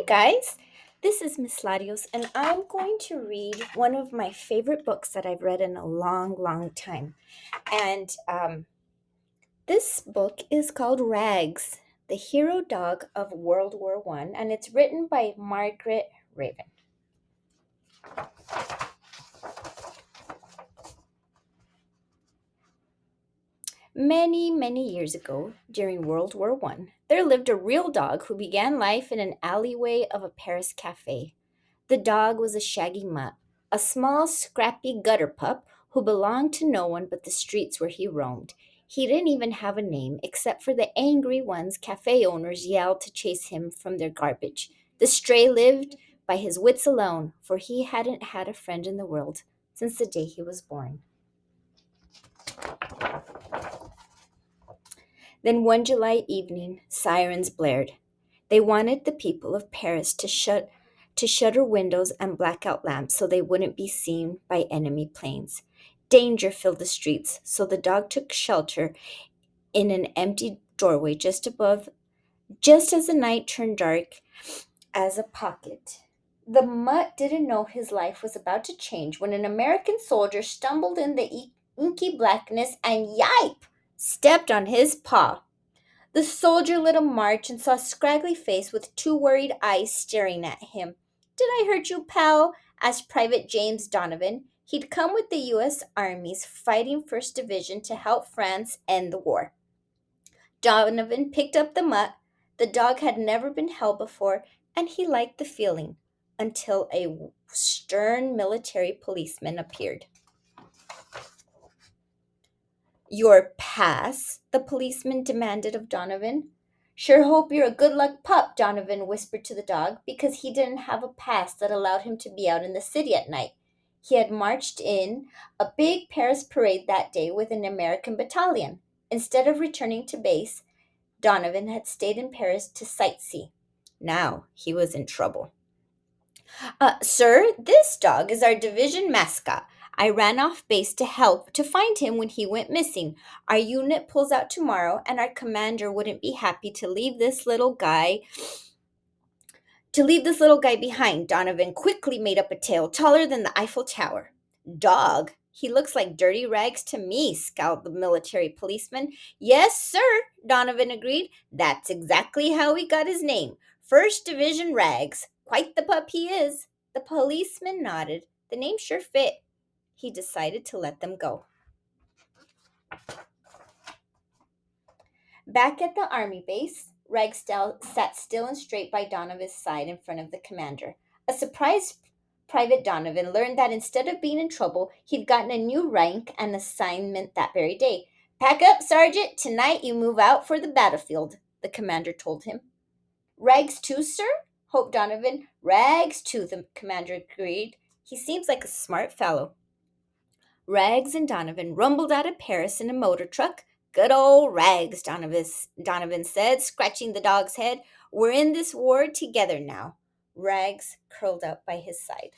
guys, this is Miss Larios, and I'm going to read one of my favorite books that I've read in a long, long time. And this book is called Rags, the Hero Dog of World War One, and it's written by Margaret Raven. Many, many years ago, during World War One, there lived a real dog who began life in an alleyway of a Paris cafe. The dog was a shaggy mutt, a small, scrappy gutter pup who belonged to no one but the streets where he roamed. He didn't even have a name except for the angry ones cafe owners yelled to chase him from their garbage. The stray lived by his wits alone, for he hadn't had a friend in the world since the day he was born. Then one July evening, sirens blared. They wanted the people of Paris to shutter windows and black out lamps so they wouldn't be seen by enemy planes. Danger filled the streets, so the dog took shelter in an empty doorway just as the night turned dark as a pocket. The mutt didn't know his life was about to change when an American soldier stumbled in the inky blackness and yipe! Stepped on his paw. The soldier lit a march and saw a scraggly face with two worried eyes staring at him. Did I hurt you, pal? Asked Private James Donovan. He'd come with the U.S. Army's Fighting First Division to help France end the war. Donovan picked up the mutt. The dog had never been held before, and he liked the feeling until a stern military policeman appeared. Your pass? The policeman demanded of Donovan. Sure hope you're a good luck pup, Donovan whispered to the dog, because he didn't have a pass that allowed him to be out in the city at night. He had marched in a big Paris parade that day with an American battalion. Instead of returning to base, Donovan had stayed in Paris to sightsee. Now he was in trouble. Sir, this dog is our division mascot. I ran off base to find him when he went missing. Our unit pulls out tomorrow, and our commander wouldn't be happy to leave this little guy behind. Donovan quickly made up a tale taller than the Eiffel Tower. Dog? He looks like dirty rags to me, scowled the military policeman. Yes, sir, Donovan agreed. That's exactly how he got his name. First Division Rags. Quite the pup he is. The policeman nodded. The name sure fit. He decided to let them go. Back at the army base, Ragsdale sat still and straight by Donovan's side in front of the commander. A surprised Private Donovan learned that instead of being in trouble, he'd gotten a new rank and assignment that very day. Pack up, Sergeant. Tonight you move out for the battlefield, the commander told him. Rags too, sir? Hoped Donovan. Rags too, the commander agreed. He seems like a smart fellow. Rags and Donovan rumbled out of Paris in a motor truck. Good old Rags, Donovan said, scratching the dog's head. We're in this war together now. Rags curled up by his side.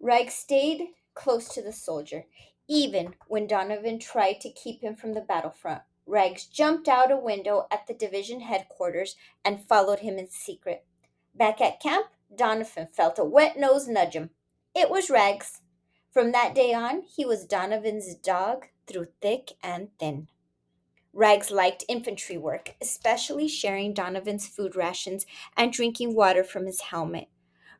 Rags stayed close to the soldier, even when Donovan tried to keep him from the battlefront. Rags jumped out a window at the division headquarters and followed him in secret. Back at camp, Donovan felt a wet nose nudge him. It was Rags. From that day on, he was Donovan's dog through thick and thin. Rags liked infantry work, especially sharing Donovan's food rations and drinking water from his helmet.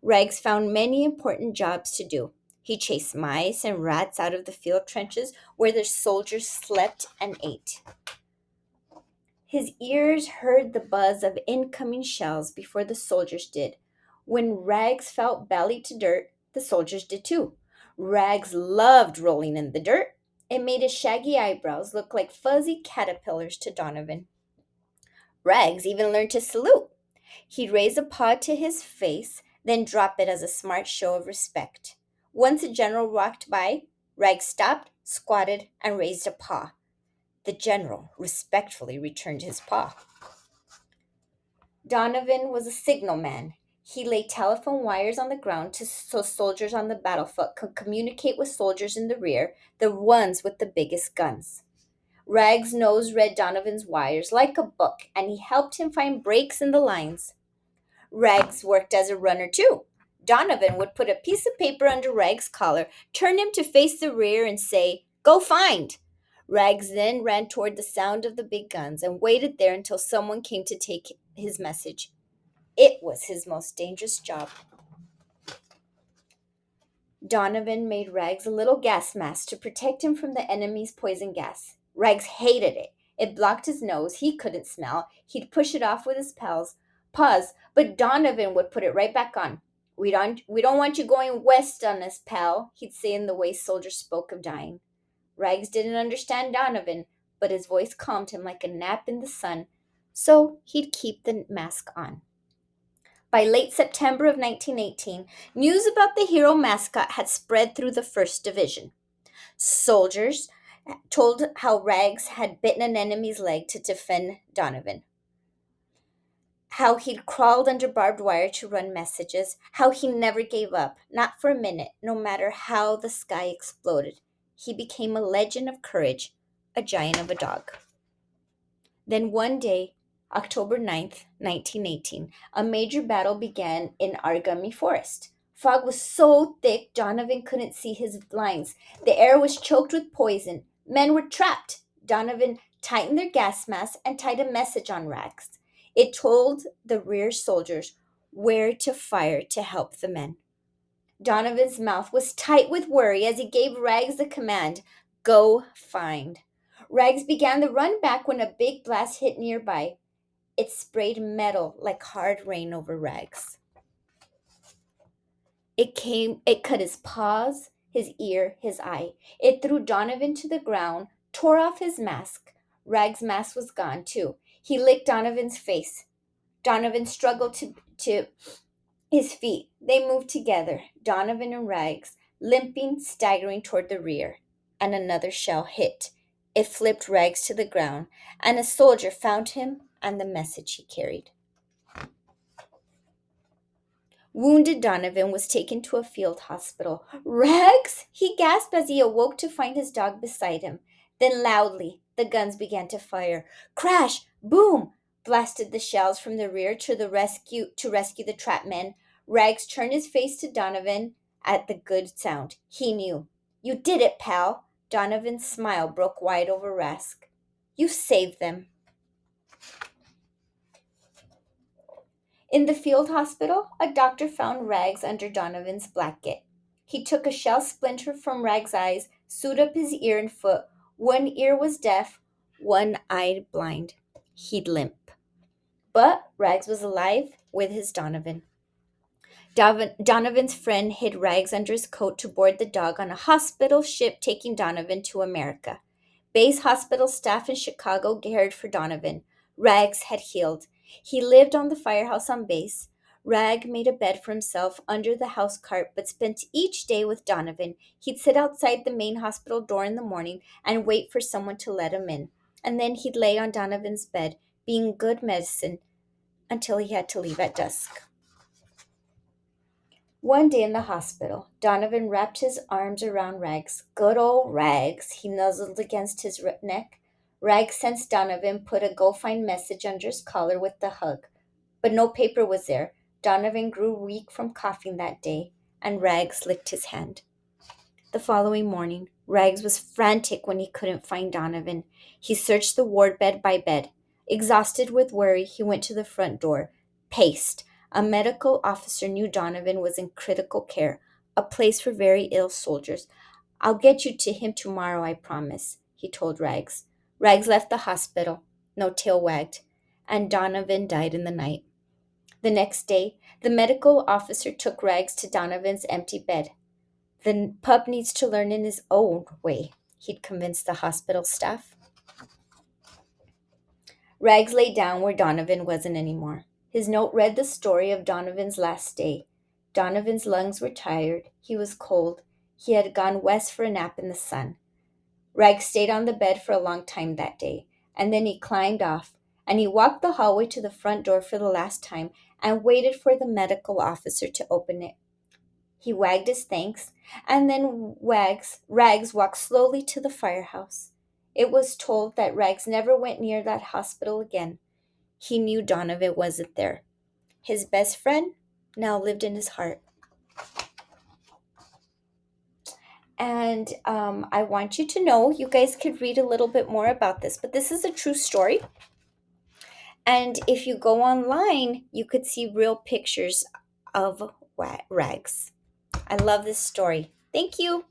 Rags found many important jobs to do. He chased mice and rats out of the field trenches where the soldiers slept and ate. His ears heard the buzz of incoming shells before the soldiers did. When Rags felt belly to dirt, the soldiers did too. Rags loved rolling in the dirt. It made his shaggy eyebrows look like fuzzy caterpillars to Donovan. Rags even learned to salute. He'd raise a paw to his face, then drop it as a smart show of respect. Once a general walked by, Rags stopped, squatted, and raised a paw. The general respectfully returned his paw. Donovan was a signalman. He laid telephone wires on the ground so soldiers on the battlefield could communicate with soldiers in the rear, the ones with the biggest guns. Rags' nose read Donovan's wires like a book, and he helped him find breaks in the lines. Rags worked as a runner too. Donovan would put a piece of paper under Rags' collar, turn him to face the rear, and say, "Go find!" Rags then ran toward the sound of the big guns and waited there until someone came to take his message. It was his most dangerous job. Donovan made Rags a little gas mask to protect him from the enemy's poison gas. Rags hated it. It blocked his nose. He couldn't smell. He'd push it off with his paws, but Donovan would put it right back on. We don't want you going west on us, pal, he'd say in the way soldiers spoke of dying. Rags didn't understand Donovan, but his voice calmed him like a nap in the sun, so he'd keep the mask on. By late September of 1918, news about the hero mascot had spread through the 1st Division. Soldiers told how Rags had bitten an enemy's leg to defend Donovan, how he'd crawled under barbed wire to run messages, how he never gave up, not for a minute, no matter how the sky exploded. He became a legend of courage, a giant of a dog. Then one day, October 9th, 1918, a major battle began in Argami Forest. Fog was so thick Donovan couldn't see his lines. The air was choked with poison. Men were trapped. Donovan tightened their gas masks and tied a message on Rags. It told the rear soldiers where to fire to help the men. Donovan's mouth was tight with worry as he gave Rags the command, "Go find." Rags began the run back when a big blast hit nearby. It sprayed metal like hard rain over Rags. It cut his paws, his ear, his eye. It threw Donovan to the ground, tore off his mask. Rags' mask was gone too. He licked Donovan's face. Donovan struggled to his feet. They moved together, Donovan and Rags, limping, staggering toward the rear. And another shell hit. It flipped Rags to the ground, and a soldier found him and the message he carried. Wounded Donovan was taken to a field hospital. "Rags!" he gasped as he awoke to find his dog beside him. Then loudly, the guns began to fire. Crash! Boom! Blasted the shells from the rear to rescue the trapped men. Rags turned his face to Donovan at the good sound. He knew. "You did it, pal." Donovan's smile broke wide over Rags. "You saved them." In the field hospital, a doctor found Rags under Donovan's blanket. He took a shell splinter from Rags' eyes, sewed up his ear and foot. One ear was deaf, one eye blind. He'd limp. But Rags was alive with his Donovan. Donovan's friend hid Rags under his coat to board the dog on a hospital ship taking Donovan to America. Base hospital staff in Chicago cared for Donovan. Rags had healed. He lived on the firehouse on base. Rag made a bed for himself under the house cart, but spent each day with Donovan. He'd sit outside the main hospital door in the morning and wait for someone to let him in. And then he'd lay on Donovan's bed, being good medicine, until he had to leave at dusk. One day in the hospital, Donovan wrapped his arms around Rags. Good old Rags. He nuzzled against his neck. Rags sensed Donovan put a go find message under his collar with the hug. But no paper was there. Donovan grew weak from coughing that day, and Rags licked his hand. The following morning, Rags was frantic when he couldn't find Donovan. He searched the ward bed by bed. Exhausted with worry, he went to the front door. Paced. A medical officer knew Donovan was in critical care, a place for very ill soldiers. "I'll get you to him tomorrow, I promise," he told Rags. Rags left the hospital. No tail wagged. And Donovan died in the night. The next day, the medical officer took Rags to Donovan's empty bed. "The pup needs to learn in his own way," he'd convinced the hospital staff. Rags lay down where Donovan wasn't anymore. His note read the story of Donovan's last day. Donovan's lungs were tired. He was cold. He had gone west for a nap in the sun. Rags stayed on the bed for a long time that day, and then he climbed off, and he walked the hallway to the front door for the last time and waited for the medical officer to open it. He wagged his thanks, and then Rags walked slowly to the firehouse. It was told that Rags never went near that hospital again. He knew Donovan wasn't there. His best friend now lived in his heart. And I want you to know, you guys could read a little bit more about this, but this is a true story. And if you go online, you could see real pictures of Rags. I love this story. Thank you.